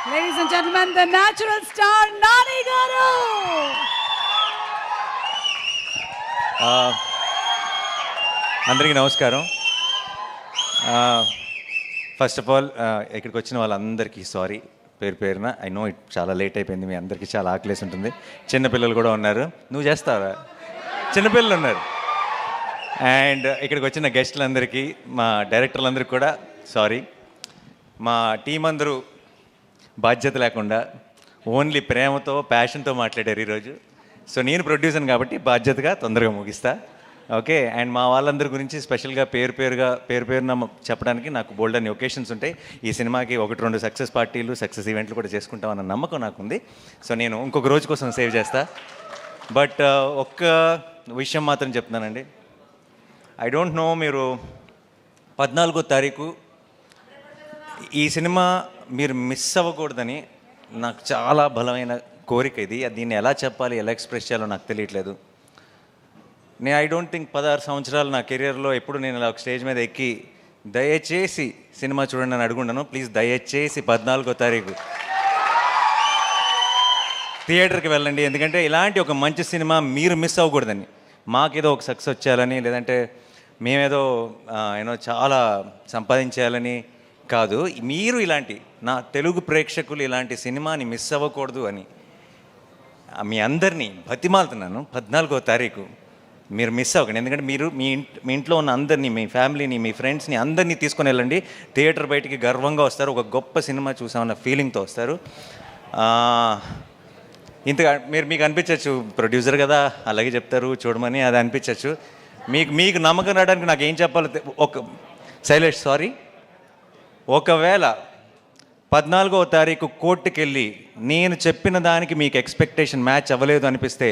ladies and gentlemen, the natural star Nani Garu. అందరికీ నమస్కారం. First of all ఇక్కడికి వచ్చిన వాళ్ళందరికీ సారీ పేరు పేరున. ఐ నో ఇట్ చాలా లేట్ అయిపోయింది, మీ అందరికీ చాలా ఆకలేసి ఉంటుంది. చిన్నపిల్లలు కూడా ఉన్నారు. నువ్వు చేస్తావా? చిన్నపిల్లలు ఉన్నారు. అండ్ ఇక్కడికి వచ్చిన గెస్టులందరికీ, మా డైరెక్టర్లందరికీ కూడా సారీ. మా టీం అందరూ బాధ్యత లేకుండా ఓన్లీ ప్రేమతో ప్యాషన్తో మాట్లాడారు ఈరోజు. సో నేను ప్రొడ్యూసర్ కాబట్టి బాధ్యతగా తొందరగా ముగిస్తా. ఓకే. అండ్ మా వాళ్ళందరి గురించి స్పెషల్గా పేరు పేరున చెప్పడానికి నాకు బోల్డ్ అన్ని ఒకేషన్స్ ఉంటాయి. ఈ సినిమాకి 1-2 సక్సెస్ పార్టీలు, సక్సెస్ ఈవెంట్లు కూడా చేసుకుంటామన్న నమ్మకం నాకుంది. సో నేను ఇంకొక రోజు కోసం సేవ్ చేస్తా. బట్ ఒక్క విషయం మాత్రం చెప్తున్నానండి. ఐ డోంట్ నో, మీరు 14వ తారీఖు ఈ సినిమా మీరు మిస్ అవ్వకూడదని నాకు చాలా బలమైన కోరిక ఇది. దీన్ని ఎలా చెప్పాలి, ఎలా ఎక్స్ప్రెస్ చేయాలో నాకు తెలియట్లేదు. ఐ డోంట్ థింక్ 16 సంవత్సరాలు నా కెరియర్లో ఎప్పుడు నేను ఇలా ఒక స్టేజ్ మీద ఎక్కి దయచేసి సినిమా చూడండి అని అడుగుండను. ప్లీజ్ దయచేసి 14వ తారీఖు థియేటర్కి వెళ్ళండి. ఎందుకంటే ఇలాంటి ఒక మంచి సినిమా మీరు మిస్ అవ్వకూడదని, మాకేదో ఒక సక్సెస్ వచ్చేయాలని, లేదంటే మేమేదో చాలా సంపాదించేయాలని కాదు. మీరు ఇలాంటి నా తెలుగు ప్రేక్షకులు ఇలాంటి సినిమాని మిస్ అవ్వకూడదు అని మీ అందరినీ బతిమాలుతున్నాను. 14వ తారీఖు మీరు మిస్ అవ్వకండి. ఎందుకంటే మీరు మీ ఇంట్లో ఉన్న అందరినీ, మీ ఫ్యామిలీని, మీ ఫ్రెండ్స్ని అందరినీ తీసుకొని వెళ్ళండి. థియేటర్ బయటికి గర్వంగా వస్తారు. ఒక గొప్ప సినిమా చూసామన్న ఫీలింగ్తో వస్తారు. ఇంతగా మీకు అనిపించవచ్చు, ప్రొడ్యూసర్ కదా అలాగే చెప్తారు చూడమని, అది అనిపించవచ్చు. మీకు నమ్మకం రావడానికి నాకు ఏం చెప్పాలో శైలేష్ సారీ. ఒకవేళ 14వ తారీఖు కోర్టుకి వెళ్ళి నేను చెప్పిన దానికి మీకు ఎక్స్పెక్టేషన్ మ్యాచ్ అవ్వలేదు అనిపిస్తే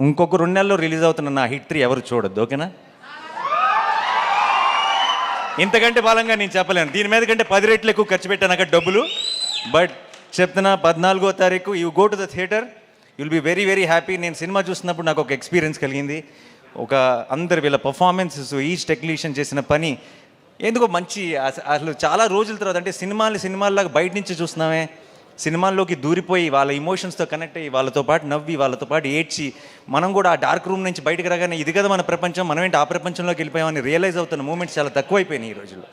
ఇంకొక 2 నెలల్లో రిలీజ్ అవుతున్న నా హిట్ 3 ఎవరు చూడొద్దు. ఓకేనా? ఇంతకంటే బలంగా నేను చెప్పలేను. దీని మీద కంటే 10 రెట్లు ఎక్కువ ఖర్చు పెట్టాను అక్కడ డబ్బులు. బట్ చెప్తున్నా, 14వ తారీఖు you go to the theatre, you'll be very very happy. నేను సినిమా చూస్తున్నప్పుడు నాకు ఒక ఎక్స్పీరియన్స్ కలిగింది. అందరు వీళ్ళ పర్ఫార్మెన్సెస్, ఈచ్ టెక్నీషియన్ చేసిన పని ఎందుకో మంచి, అసలు చాలా రోజుల తర్వాత, అంటే సినిమాల్లాగా బయట నుంచి చూస్తున్నామే, సినిమాల్లోకి దూరిపోయి వాళ్ళ ఇమోషన్స్తో కనెక్ట్ అయ్యి వాళ్ళతో పాటు నవ్వి వాళ్ళతో పాటు ఏడ్చి మనం కూడా ఆ డార్క్ రూమ్ నుంచి బయటకు రాగానే ఇది కదా మన ప్రపంచం, మనం ఏంటి ఆ ప్రపంచంలోకి వెళ్ళిపోయామని రియలైజ్ అవుతున్న మూమెంట్స్ చాలా తక్కువైపోయినాయి ఈ రోజుల్లో.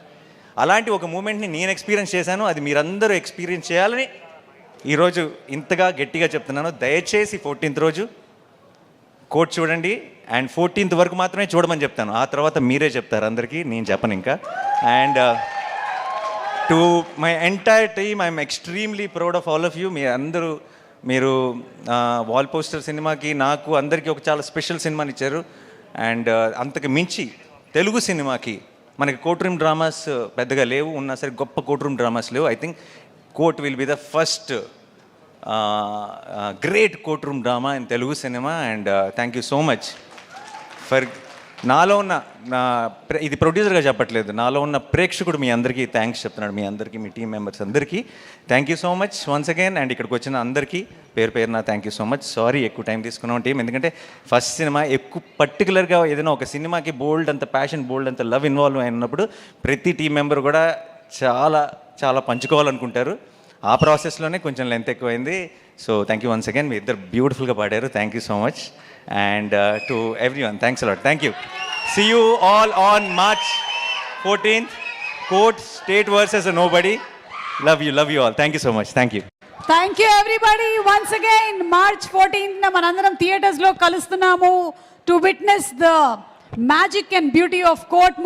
అలాంటి ఒక మూమెంట్ని నేను ఎక్స్పీరియన్స్ చేశాను. అది మీరందరూ ఎక్స్పీరియన్స్ చేయాలని ఈరోజు ఇంతగా గట్టిగా చెప్తున్నాను. దయచేసి 14th రోజు కోర్ట్ చూడండి. అండ్ 14th వరకు మాత్రమే చూడమని చెప్తాను. ఆ తర్వాత మీరే చెప్తారు అందరికీ, నేను చెప్పను ఇంకా. And to my entire team, I'm extremely proud of all of you. మీరు వాల్ పోస్టర్ సినిమాకి, నాకు అందరికీ ఒక చాలా స్పెషల్ సినిమాని ఇచ్చారు. అండ్ అంతకు మించి తెలుగు సినిమాకి మనకి కోర్ట్ రూమ్ డ్రామాస్ పెద్దగా లేవు, ఉన్నా సరే గొప్ప కోర్ట్ రూమ్ డ్రామాస్ లేవు. I think court will be the first great court room drama in Telugu cinema. And thank you so much for నాలో ఉన్న ఇది ప్రొడ్యూసర్గా చెప్పట్లేదు, నాలో ఉన్న ప్రేక్షకుడు మీ అందరికీ థ్యాంక్స్ చెప్తున్నాడు. మీ అందరికీ, మీ టీం మెంబర్స్ అందరికీ thank you so much once again. And ఇక్కడికి వచ్చిన అందరికీ పేరున thank you so much. Sorry ఎక్కువ టైం తీసుకున్నాం టీం, ఎందుకంటే ఫస్ట్ సినిమా ఎక్కువ పర్టికులర్గా ఏదైనా ఒక సినిమాకి బోల్డ్ అంత ప్యాషన్, బోల్డ్ అంత లవ్ ఇన్వాల్వ్ అయినప్పుడు ప్రతి టీం మెంబర్ కూడా చాలా చాలా పంచుకోవాలనుకుంటారు. ఆ ప్రాసెస్లోనే కొంచెం లెంత్ ఎక్కువైంది. So thank you once again. మీ ఇద్దరు బ్యూటిఫుల్గా పాడారు. Thank you so much. And to everyone, thanks a lot. Thank you. See you all on March 14th. Court, State versus Nobody. Love you all. Thank you so much. Thank you. Thank you everybody once again. March 14th na manandaram theaters lo kalustunamu to witness the magic and beauty of court.